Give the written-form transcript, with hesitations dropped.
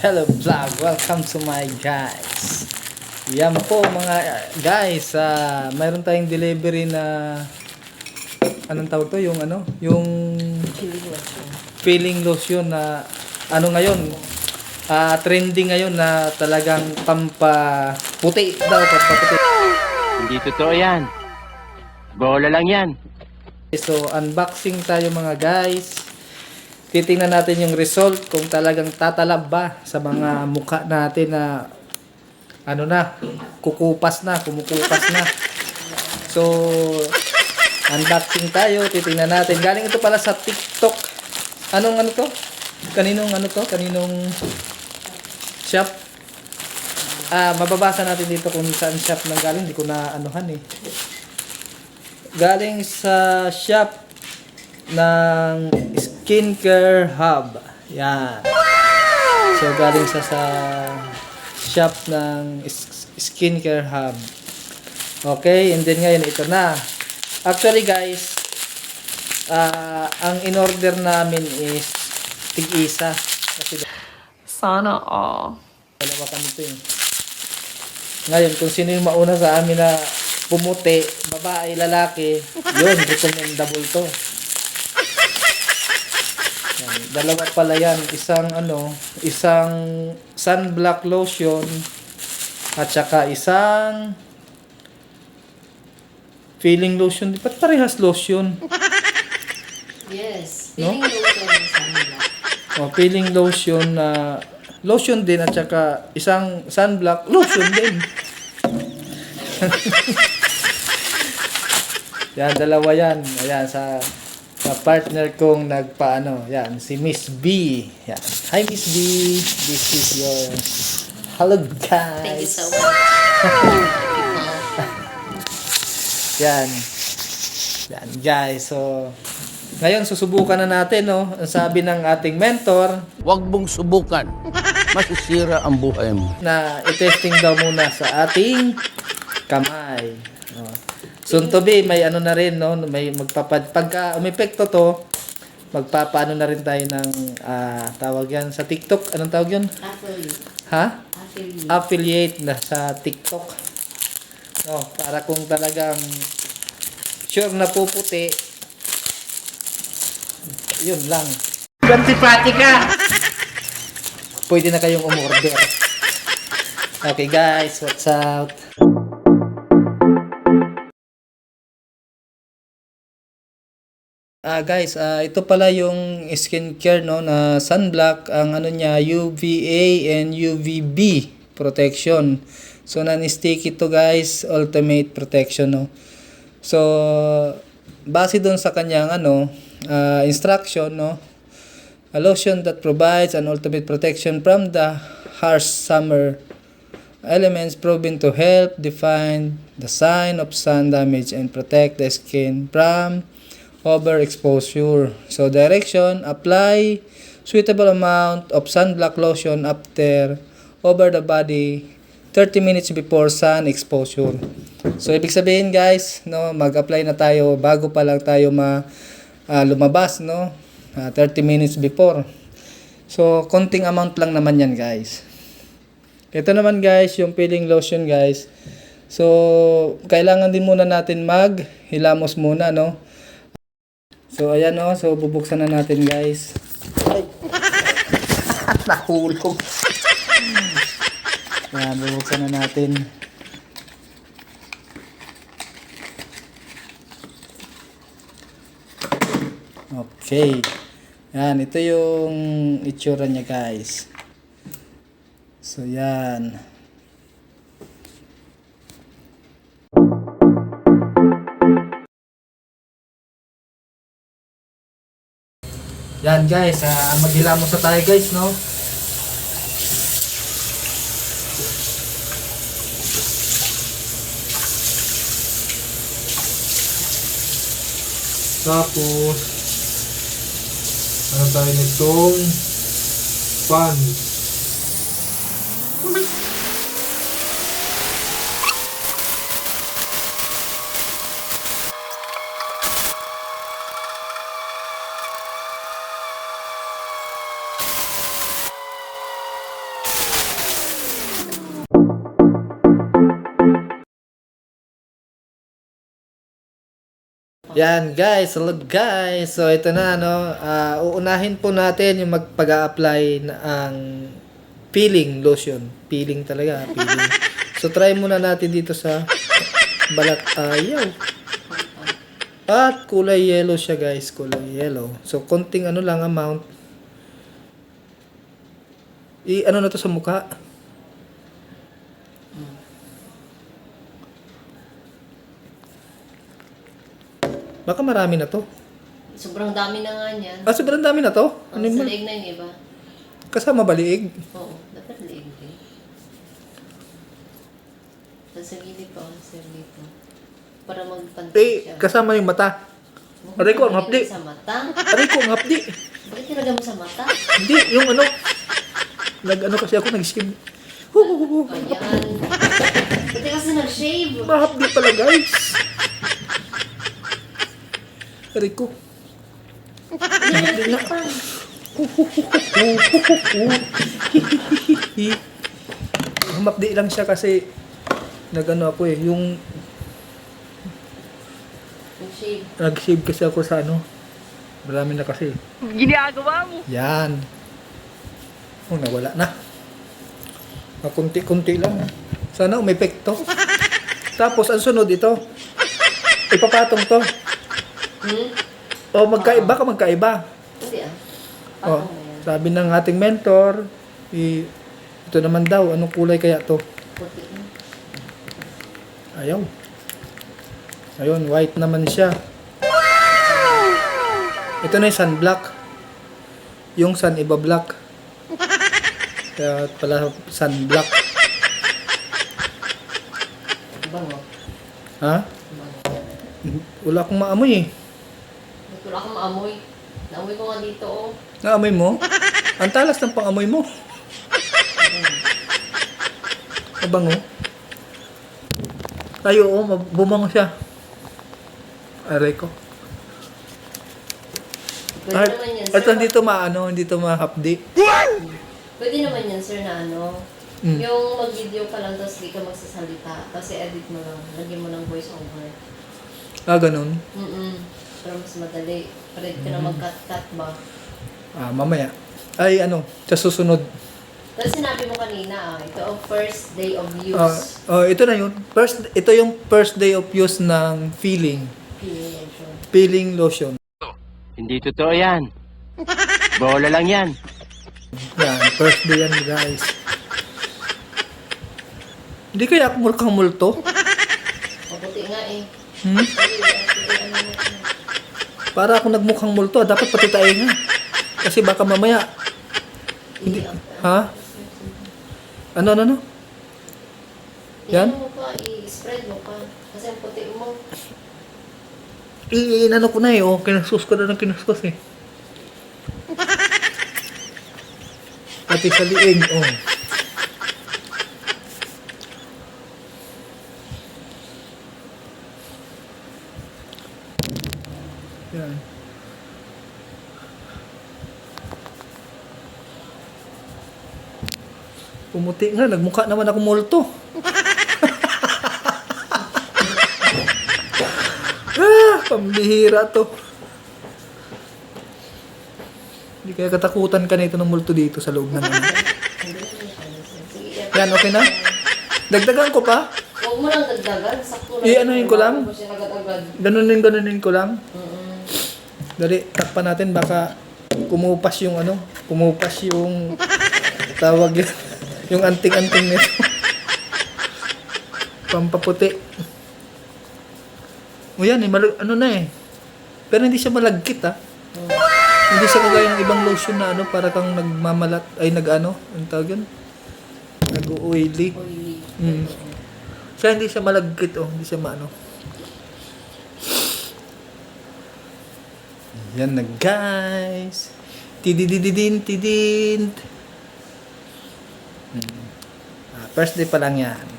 Hello vlog, welcome to my guys. Yan po mga guys, mayroon tayong delivery na anong tawag to, yung ano, yung peeling lotion na ano ngayon, trending ngayon na talagang pampaputi daw, pampaputi. Hindi totoo yan. Bola lang yan. So unboxing tayo mga guys. Titingnan natin yung result kung talagang tatalab ba sa mga mukha natin na ano na, kumukupas na. So, unboxing tayo, titingnan natin. Galing ito pala sa TikTok. Anong ano to? Kaninong ano to? Kaninong shop? Mababasa natin dito kung saan shop nang galing. Hindi ko na anuhan eh. Galing sa shop ng Skincare Hub. Yan. So, galing sa shop ng Skincare Hub. Okay, and then ngayon ito na. Actually guys, ang in-order namin is tig-isa. Kasi Sana all. dalawa kami ito eh. Ngayon, kung sino yung mauna sa amin na pumuti, babae, lalaki, yun, recommendable to. Yan, dalawa pala yan. Isang sunblock lotion at saka isang peeling lotion. Ba't parehas lotion? Yes. No? Feeling lotion ng sunblock. Peeling lotion na lotion din at saka isang sunblock lotion din. Yan, dalawa yan. Ayan, sa partner kong nagpaano. Yan, si Miss B. Yan. Hi, Miss B. This is your... Hello, guys. Thank you so much. Yan. Yan, guys. So, ngayon, susubukan na natin, no? Ang sabi ng ating mentor, Huwag mong subukan. Masisira ang buhay mo. na i-testing daw muna sa ating kamay. Oh. Soon to be, may ano na rin, no? May pagka umepekto to, magpapaano na rin tayo ng tawag yan sa TikTok. Anong tawag yun? Affiliate. Ha? Affiliate. Affiliate na sa TikTok. No, para kung talagang sure na puputi, yun lang. Gantipati ka! Pwede na kayong umorder. Okay guys, what's up? Guys, ito pala yung skincare, no, na sunblock. Ang ano niya, UVA and UVB protection. So non-sticky to guys, ultimate protection, no. So base doon sa kanyang instruction, no, a lotion that provides an ultimate protection from the harsh summer elements, proven to help define the sign of sun damage and protect the skin from overexposure. So direction, apply suitable amount of sunblock lotion after over the body 30 minutes before sun exposure. So ibig sabihin guys, no, mag-apply na tayo bago pa lang tayo lumabas, no, 30 minutes before. So konting amount lang naman yan guys. Ito naman guys, yung peeling lotion guys. So kailangan din muna natin maghilamos muna, no. So ayan, no, so bubuksan na natin guys. Ay. Nahulog. Yan, bubuksan na natin. Okay. Yan, ito yung itsura niya guys. So yan. Yan guys, maghilamos na tayo guys, no. Tapos ano tayo nitong pan. Yan guys, hello guys. So ito na uunahin po natin yung magpag-a-apply na ang peeling lotion. Peeling talaga, peeling. So try muna natin dito sa balat ayaw. At kulay yellow siya guys, kulay yellow. So konting lang amount. Na to sa mukha. Baka marami na to. Sobrang dami na nga niyan. Sobrang dami na to? Ang sa leeg na yun, iba. Kasama ba liig? Oo, dapat leeg eh. Tapos sa gilid pa, sa dito. Para magpantay siya. Kasama yung mata. Aray ko, ang hapdi. Sa mata? Aray ko, ang hapdi. Bakit nilagay mo sa mata? Hindi, yung kasi ako nag-shave. Ayan. Buti kasi nag-shave. Mahapdi pala guys. Aray ko. Hindi na pa. Humapdi lang siya kasi ako yung Nag-shave. nag-shave kasi ako sa marami na kasi. Ginagawa mo. Yan. Nawala na. Kunti-kunti lang. Sana umepekto. Tapos, ang sunod ito. Ipapatong to. O, magkaiba ka, magkaiba. Hindi O, Patong na yan. sabi ng ating mentor, ito naman daw, anong kulay kaya to? Puti na. Ayaw. Ayun, white naman siya. Ito na yung sunblock. Yung sun iba black. Kaya pala sunblock. Bango. Ha? Bango. Wala akong maamoy eh. Wala akong maamoy. Naamoy ko nga dito, oh. Naamoy mo? Ang talas ng pangamoy mo. Mabango? Ay, oo, bumango siya. Aray ko. Pwede naman yan, sir. At hindi to mahapdi. Pwede naman yan, sir, na yung mag-video ka lang, tapos di ka magsasalita. Tapos i-edit mo lang. Lagyan mo ng voice over. Ganun. Para mas madali. Pared ka na mag-cut-cut ba? Mamaya. Ay, sa susunod. Tapos sinabi mo kanina, ito ang first day of use. Ito na yun. Ito yung first day of use ng Feeling. peeling lotion. Hindi totoo yan. Bola lang yan. Yan, first day yan guys. Hindi kaya ako mukhang multo? Mabuti nga eh. Para ako nagmukhang multo, dapat pati tayo nga. Kasi baka mamaya. Hindi. Ha? Ano? Yan? Mo pa, i-spread mo pa. Kasi ang puti mo. Inano ko na kinasus ko na ng kinasus eh. Pati sa liig, Yan. Pumuti nga, nagmukha naman ako multo. Pambihira to. Hindi kaya katakutan ka nito ng multo dito sa loob ng Yan, okay na? Dagdagan ko pa? Huwag mo lang dagdagan. Sakto lang. Anuhin ko lang? Huwag mo siya agad-agad. Ganunin ko lang. Dali, takpan natin. Baka kumupas yung tawag yun. Yung anting-anting nito. Pampaputi. Yan Pero hindi siya malagkit Hindi siya kagaya ng ibang lotion na para kang nagmamalat, ang tawag yun? Nag-oily. Oily. Siya hindi siya malagkit hindi siya Yan na guys. Tididididin. First day pa lang yan.